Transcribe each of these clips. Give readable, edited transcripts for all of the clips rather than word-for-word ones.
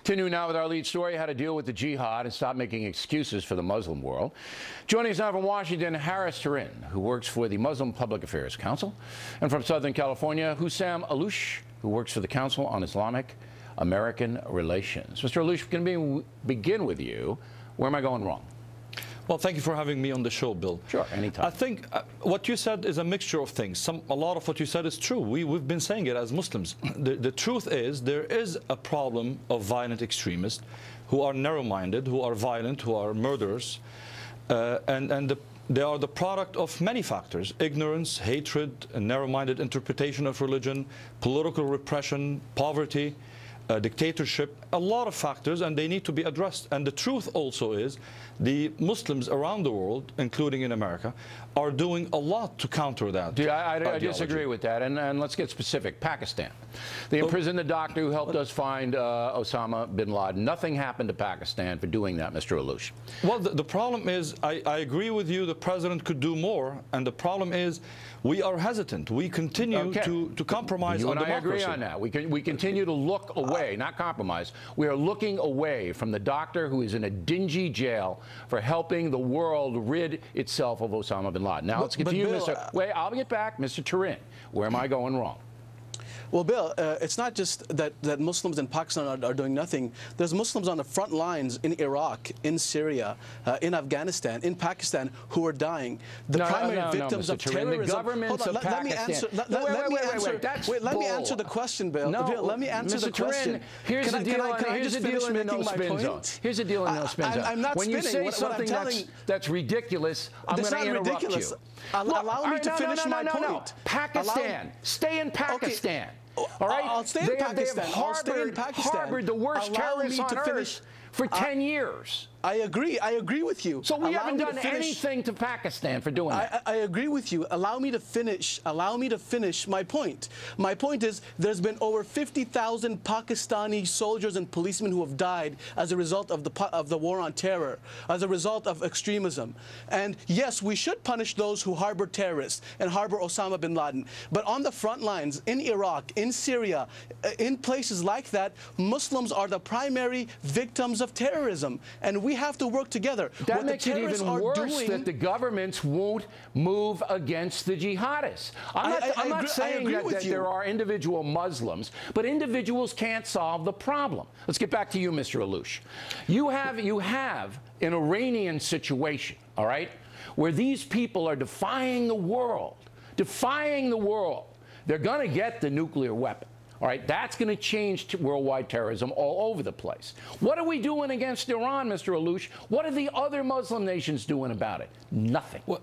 Continue now with our lead story, how to deal with the jihad and stop making excuses for the Muslim world. Joining us now from Washington, Harris Turin, who works for the Muslim Public Affairs Council. And from Southern California, Hussam Alouche, who works for the Council on Islamic-American Relations. Mr. Alouche, we're going to begin with you. Where am I going wrong? Well, thank you for having me on the show, Bill. Sure, anytime. I think what you said is a mixture of things. A lot of what you said is true. We've been saying it as Muslims. The truth is there is a problem of violent extremists who are narrow-minded, who are violent, who are murderers, they are the product of many factors: ignorance, hatred, a narrow-minded interpretation of religion, political repression, poverty, dictatorship, a lot of factors, and they need to be addressed. And the truth also is the Muslims around the world, including in America, are doing a lot to counter that. I disagree with that, and let's get specific. Pakistan. They imprisoned the doctor who helped us find Osama bin Laden. Nothing happened to Pakistan for doing that, Mr. Alouche. Well, the problem is, I agree with you, the president could do more, and the problem is we are hesitant. We continue to compromise on democracy. You and I agree on that. We continue to look away, not compromise. We are looking away from the doctor who is in a dingy jail for helping the world rid itself of Osama bin Laden. Now, let's get to you, Mr. Wait, I'll get back. Mr. Turin, where am I going wrong? Well, Bill, it's not just that Muslims in Pakistan are doing nothing. There's Muslims on the front lines in Iraq, in Syria, in Afghanistan, in Pakistan who are dying. The primary victims of terrorism. The governments of Pakistan. Let me answer the question, Bill. Let me answer the question. Here's the deal in the no spin zone. Here's the deal in the no spin zone. I'm not spinning. When you say something that's ridiculous, I'm going to interrupt you. Allow me to finish my point. Pakistan. Stay in Pakistan. All right? I'll stay in Pakistan. I'll stay in Pakistan. Harbored the worst terrorists on earth for 10 years. I agree with you. So we haven't done anything to Pakistan for doing that. I agree with you. Allow me to finish my point. My point is there's been over 50,000 Pakistani soldiers and policemen who have died as a result of the war on terror, as a result of extremism. And yes, we should punish those who harbor terrorists and harbor Osama bin Laden. But on the front lines, in Iraq, in Syria, in places like that, Muslims are the primary victims of terrorism. And we have to work together. That makes it even worse that the governments won't move against the jihadists. I'm not saying that there are individual Muslims, but individuals can't solve the problem. Let's get back to you, Mr. Alouche. You have an Iranian situation, all right, where these people are defying the world. They're going to get the nuclear weapon. All right, that's going to change worldwide terrorism all over the place. What are we doing against Iran, Mr. Alouche? What are the other Muslim nations doing about it? Nothing. Well,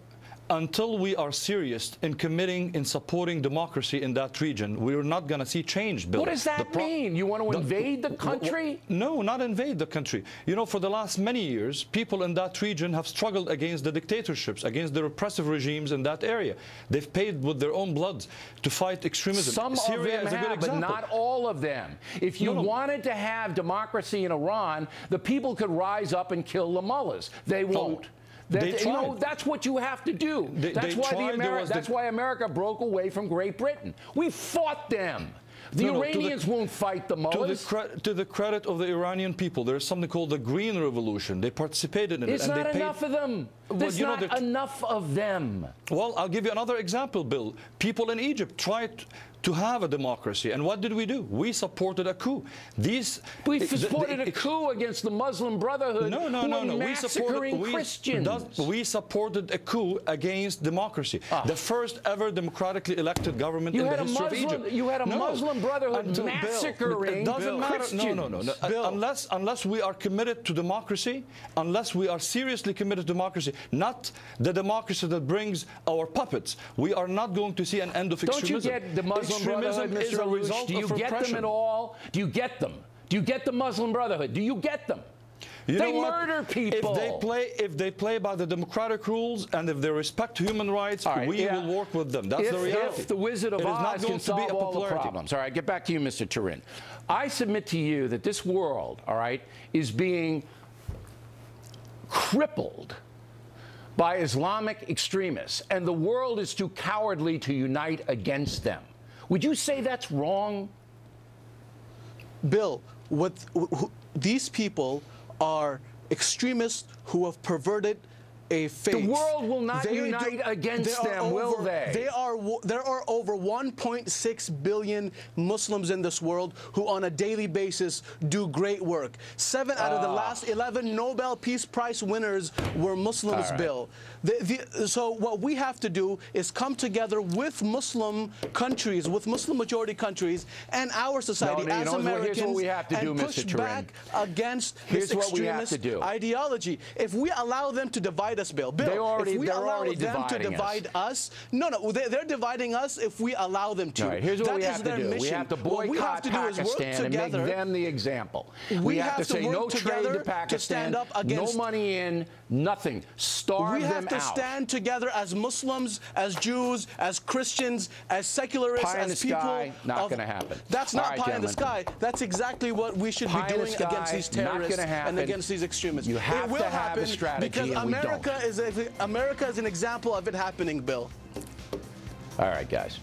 until we are serious in supporting democracy in that region, we're not going to see change, Bill. What does that mean? You want to invade the country? No, not invade the country. You know, for the last many years, people in that region have struggled against the dictatorships, against the repressive regimes in that area. They've paid with their own blood to fight extremism. Some Syria of them have, but not all of them. If you wanted to have democracy in Iran, the people could rise up and kill the mullahs. They won't. That's what you have to do. That's why America broke away from Great Britain. We fought them. The Iranians won't fight the mullahs. To the credit of the Iranian people, there is something called the Green Revolution. They participated in it. It's not enough of them. There's not enough of them. Well, I'll give you another example, Bill. People in Egypt tried to have a democracy, and what did we do? We supported a coup. We supported a coup against the Muslim Brotherhood who were massacring Christians. We supported a coup against democracy. The first ever democratically elected government in the history of Egypt. You had a Muslim Brotherhood massacring Christians. Unless we are committed to democracy, unless we are seriously committed to democracy, not the democracy that brings our puppets, we are not going to see an end of extremism. Don't you get the Muslim Brotherhood, Mr. Alouche? Do you get them at all? Do you get them? Do you get the Muslim Brotherhood? Do you get them? They murder people. If they play by the democratic rules and if they respect human rights, we will work with them. That's the reality. If the Wizard of Oz can solve all the problems. All right, get back to you, Mr. Turin. I submit to you that this world, all right, is being crippled by Islamic extremists, and the world is too cowardly to unite against them. Would you say that's wrong? Bill, these people are extremists who have perverted a faith. The world will not unite against them, will they? There are over 1.6 billion Muslims in this world who on a daily basis do great work. 7 out of the last 11 Nobel Peace Prize winners were Muslims, Bill. So what we have to do is come together with Muslim countries, with Muslim majority countries, and our society as Americans, here's what we have to do, and push Mr. back against this extremist ideology. If we allow them to divide us, Bill, if we allow them to divide us, they're dividing us if we allow them to. All right, here's what we have to do. We have to boycott Pakistan and make them the example. We have to say no trade to Pakistan, no money in, nothing. Starve them out. We have to stand together as Muslims, as Jews, as Christians, as secularists, as people. Pie in the sky, not going to happen. That's not pie in the sky. That's exactly what we should be doing against these terrorists and against these extremists. You have to have a strategy, because America is an example of it happening, Bill. All right, guys.